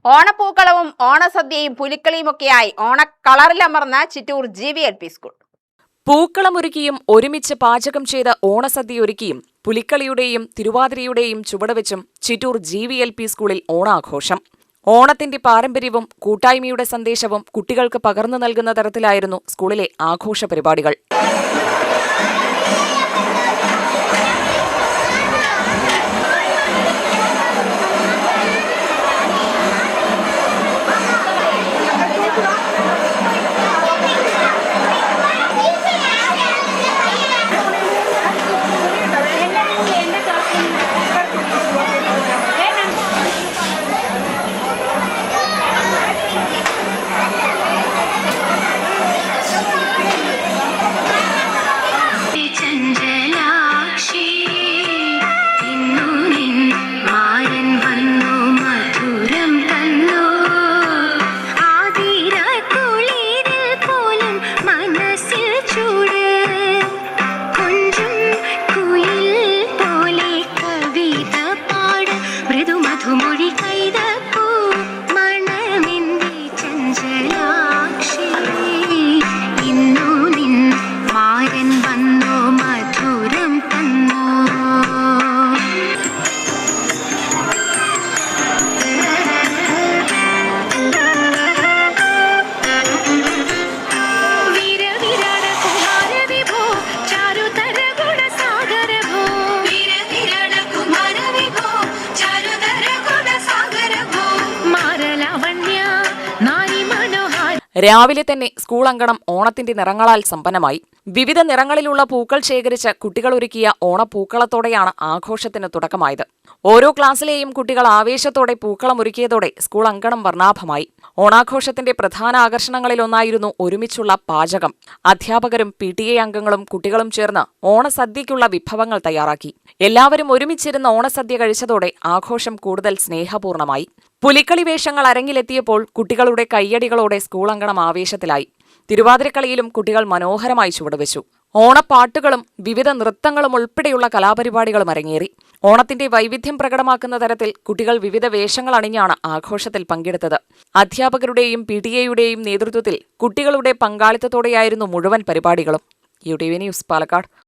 ഓണപ്പൂക്കളവും ഓണസദ്യയും പുലിക്കളിയുമൊക്കെയായി ഓണക്കളറിലമർന്ന Chittur GVLP school. പൂക്കളമൊരുക്കിയും ഒരുമിച്ച് പാചകം ചെയ്ത ഓണസദ്യയൊരുക്കിയും പുലിക്കളിയുടെയും തിരുവാതിരയുടെയും ചുവടുവെച്ചും ചിറ്റൂർ GVLP സ്കൂളിൽ ഓണാഘോഷം. ഓണത്തിന്റെ പാരമ്പര്യവും കൂട്ടായ്മയുടെ സന്ദേശവും കുട്ടികൾക്ക് പകർന്നു നൽകുന്ന തരത്തിലായിരുന്നു സ്കൂളിലെ ആഘോഷ പരിപാടികൾ. രാവിലെ തന്നെ സ്കൂൾ അങ്കണം ഓണത്തിന്റെ നിറങ്ങളാൽ സമ്പന്നമായി. വിവിധ നിറങ്ങളിലുള്ള പൂക്കൾ ശേഖരിച്ച് കുട്ടികൾ ഒരുക്കിയ ഓണപ്പൂക്കളത്തോടെയാണ് ആഘോഷത്തിന് തുടക്കമായത്. ഓരോ ക്ലാസ്സിലെയും കുട്ടികൾ ആവേശത്തോടെ പൂക്കളം ഒരുക്കിയതോടെ സ്കൂൾ അങ്കണം വർണ്ണാഭമായി. ഓണാഘോഷത്തിന്റെ പ്രധാന ആകർഷണങ്ങളിലൊന്നായിരുന്നു ഒരുമിച്ചുള്ള പാചകം. അധ്യാപകരും PTA അംഗങ്ങളും കുട്ടികളും ചേർന്ന് ഓണസദ്യയ്ക്കുള്ള വിഭവങ്ങൾ തയ്യാറാക്കി. എല്ലാവരും ഒരുമിച്ചിരുന്ന് ഓണസദ്യ കഴിച്ചതോടെ ആഘോഷം കൂടുതൽ സ്നേഹപൂർണമായി. പുലിക്കളി വേഷങ്ങൾ അരങ്ങിലെത്തിയപ്പോൾ കുട്ടികളുടെ കയ്യടികളോടെ സ്കൂൾ അങ്കണം ആവേശത്തിലായി. തിരുവാതിരക്കളിയിലും കുട്ടികൾ മനോഹരമായി ചുവടുവെച്ചു. ഓണപ്പാട്ടുകളും വിവിധ നൃത്തങ്ങളും ഉൾപ്പെടെയുള്ള കലാപരിപാടികളും അരങ്ങേറി. ഓണത്തിന്റെ വൈവിധ്യം പ്രകടമാക്കുന്ന തരത്തിൽ കുട്ടികൾ വിവിധ വേഷങ്ങൾ അണിഞ്ഞാണ് ആഘോഷത്തിൽ പങ്കെടുത്തത്. അധ്യാപകരുടെയും PTA യുടെയും നേതൃത്വത്തിൽ കുട്ടികളുടെ പങ്കാളിത്തത്തോടെയായിരുന്നു മുഴുവൻ പരിപാടികളും. UTV news, Palakkad.